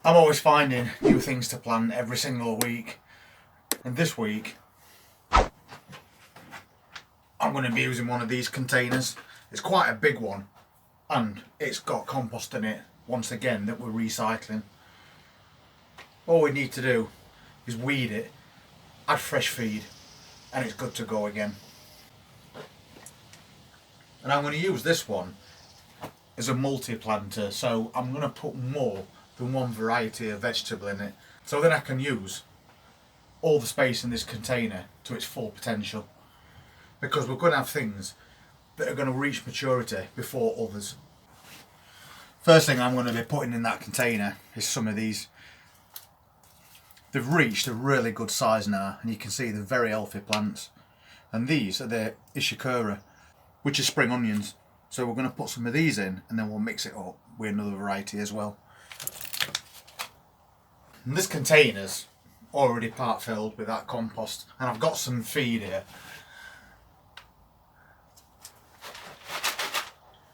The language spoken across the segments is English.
I'm always finding new things to plant every single week, and this week I'm going to be using one of these containers. It's quite a big one and it's got compost in it once again that we're recycling. All we need to do is weed it, add fresh feed, and it's good to go again. And I'm going to use this one as a multi-planter, so I'm going to put more than one variety of vegetable in it, so then I can use all the space in this container to its full potential, because we're going to have things that are going to reach maturity before others. First thing I'm going to be putting in that container is some of these. They've reached a really good size now, and you can see they're very healthy plants. And these are the Ishikura, which are spring onions. So we're going to put some of these in, and then we'll mix it up with another variety as well. And this container's already part filled with that compost, and I've got some feed here.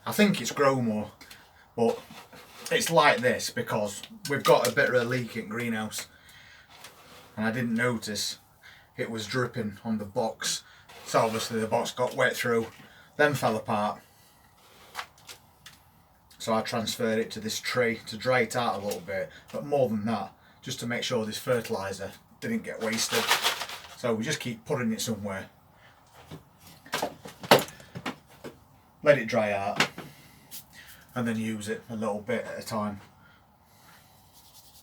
I think it's grow more, but it's like this because we've got a bit of a leak in greenhouse, and I didn't notice it was dripping on the box, so obviously the box got wet through, then fell apart. So I transferred it to this tray to dry it out a little bit, but more than that, just to make sure this fertiliser didn't get wasted. So we just keep putting it somewhere, let it dry out, and then use it a little bit at a time.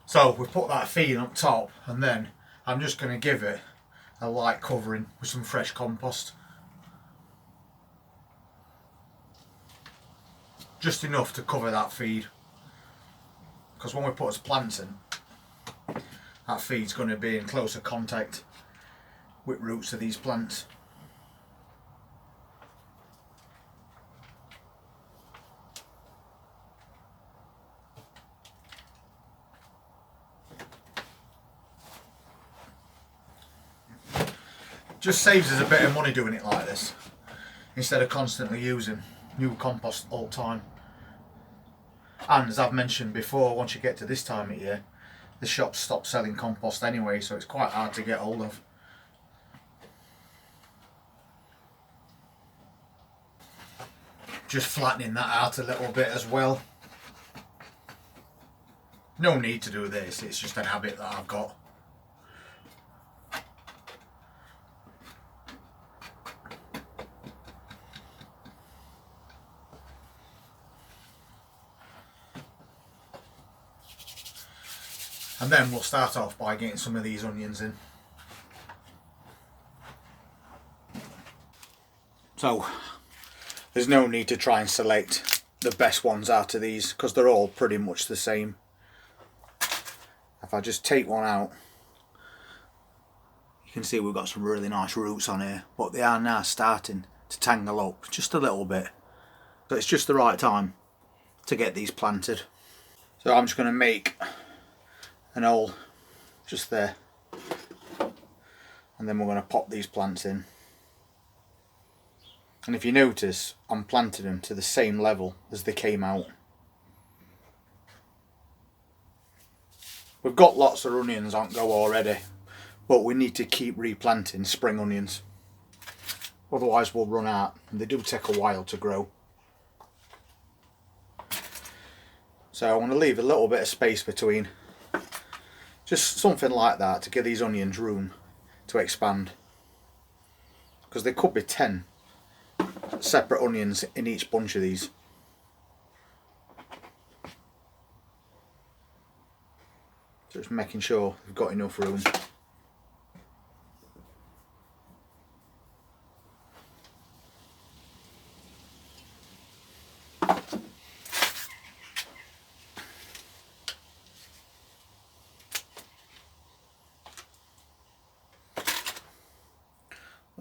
So we put that feed up top, and then I'm just going to give it a light covering with some fresh compost. Just enough to cover that feed, because when we put us plants in, that feed's going to be in closer contact with roots of these plants. Just saves us a bit of money doing it like this, instead of constantly using new compost all the time. And as I've mentioned before, once you get to this time of year, the shops stop selling compost anyway, so it's quite hard to get hold of. Just flattening that out a little bit as well. No need to do this, it's just a habit that I've got. And then we'll start off by getting some of these onions in. So there's no need to try and select the best ones out of these, because they're all pretty much the same. If I just take one out, you can see we've got some really nice roots on here, but they are now starting to tangle up just a little bit. So it's just the right time to get these planted. So I'm just going to make an hole just there, and then we're going to pop these plants in. And if you notice, I'm planting them to the same level as they came out. We've got lots of onions on go already, but we need to keep replanting spring onions, otherwise we'll run out, and they do take a while to grow. So I want to leave a little bit of space between, just something like that, to give these onions room to expand, because there could be 10 separate onions in each bunch of these. Just making sure we've got enough room.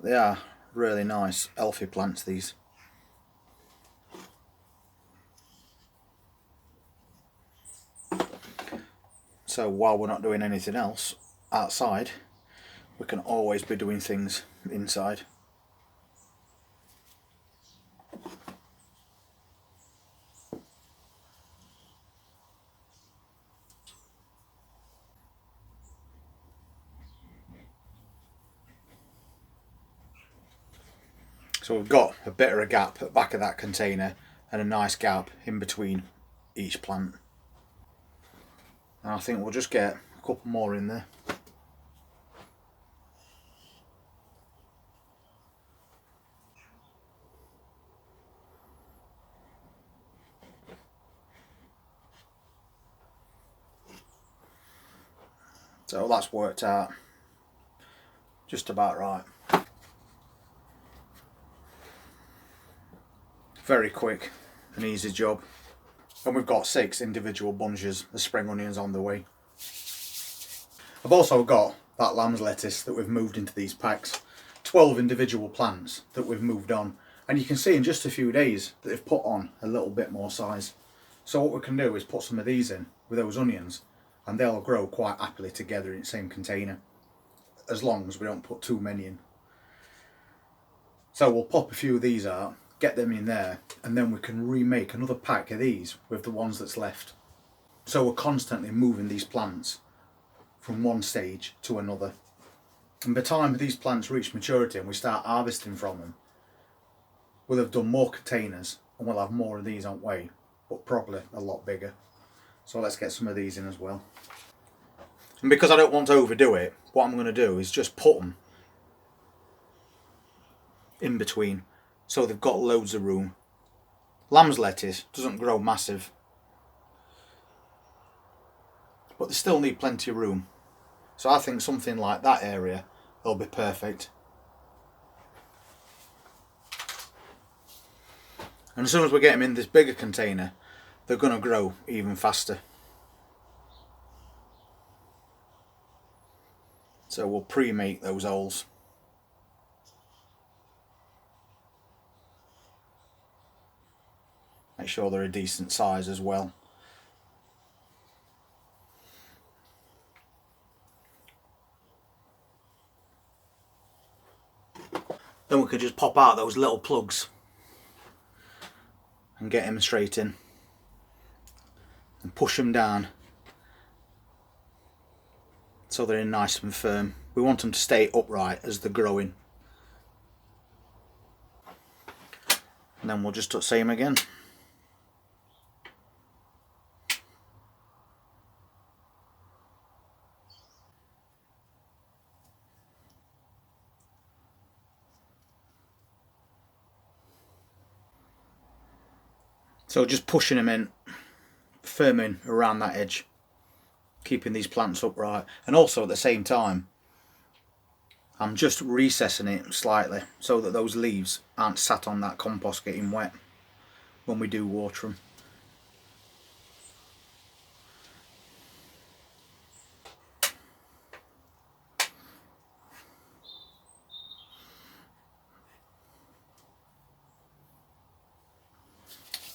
They are really nice, healthy plants, these. So while we're not doing anything else outside, we can always be doing things inside. So we've got a bit of a gap at the back of that container and a nice gap in between each plant. And I think we'll just get a couple more in there. So that's worked out just about right. Very quick and easy job. And we've got 6 individual bunches of spring onions on the way. I've also got that lamb's lettuce that we've moved into these packs. 12 individual plants that we've moved on. And you can see in just a few days that they've put on a little bit more size. So what we can do is put some of these in with those onions, and they'll grow quite happily together in the same container, as long as we don't put too many in. So we'll pop a few of these out, get them in there, and then we can remake another pack of these with the ones that's left. So we're constantly moving these plants from one stage to another. And by the time these plants reach maturity and we start harvesting from them, we'll have done more containers and we'll have more of these on way, but probably a lot bigger. So let's get some of these in as well. And because I don't want to overdo it, what I'm going to do is just put them in between so they've got loads of room. Lamb's lettuce doesn't grow massive, but they still need plenty of room. So I think something like that area will be perfect. And as soon as we get them in this bigger container, they're going to grow even faster. So we'll pre-make those holes. Make sure they're a decent size as well. Then we could just pop out those little plugs and get them straight in and push them down so they're in nice and firm. We want them to stay upright as they're growing. And then we'll just do the same again. So just pushing them in, firming around that edge, keeping these plants upright. And also at the same time, I'm just recessing it slightly so that those leaves aren't sat on that compost getting wet when we do water them.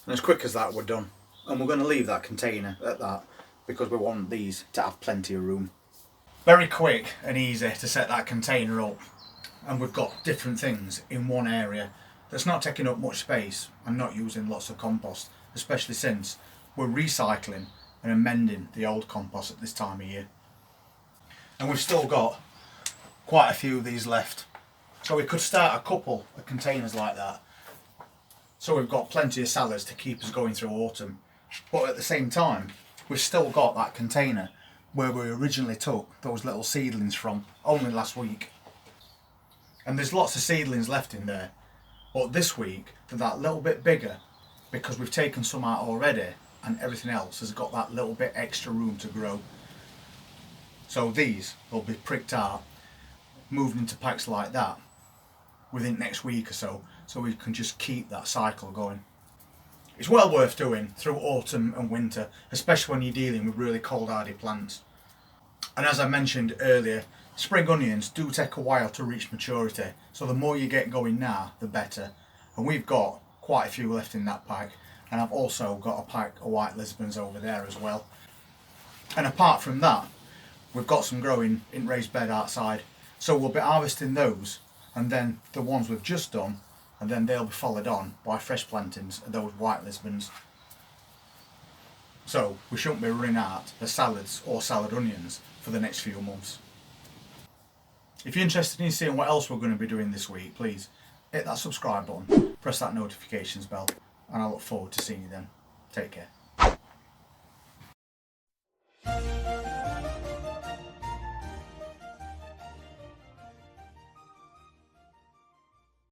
And as quick as that, we're done. And we're going to leave that container at that because we want these to have plenty of room. Very quick and easy to set that container up. And we've got different things in one area that's not taking up much space and not using lots of compost, especially since we're recycling and amending the old compost at this time of year. And we've still got quite a few of these left. So we could start a couple of containers like that. So we've got plenty of salads to keep us going through autumn. But at the same time, we've still got that container where we originally took those little seedlings from only last week. And there's lots of seedlings left in there. But this week, they're that little bit bigger because we've taken some out already and everything else has got that little bit extra room to grow. So these will be pricked out, moved into packs like that within next week or so we can just keep that cycle going. It's well worth doing through autumn and winter, especially when you're dealing with really cold hardy plants. And as I mentioned earlier, spring onions do take a while to reach maturity, so the more you get going now, the better. And we've got quite a few left in that pack, and I've also got a pack of white Lisbons over there as well. And apart from that, we've got some growing in raised bed outside, so we'll be harvesting those, and then the ones we've just done, and then they'll be followed on by fresh plantings of those white Lisbons. So we shouldn't be running out of salads or salad onions for the next few months. If you're interested in seeing what else we're going to be doing this week, please hit that subscribe button, press that notifications bell, and I look forward to seeing you then. Take care.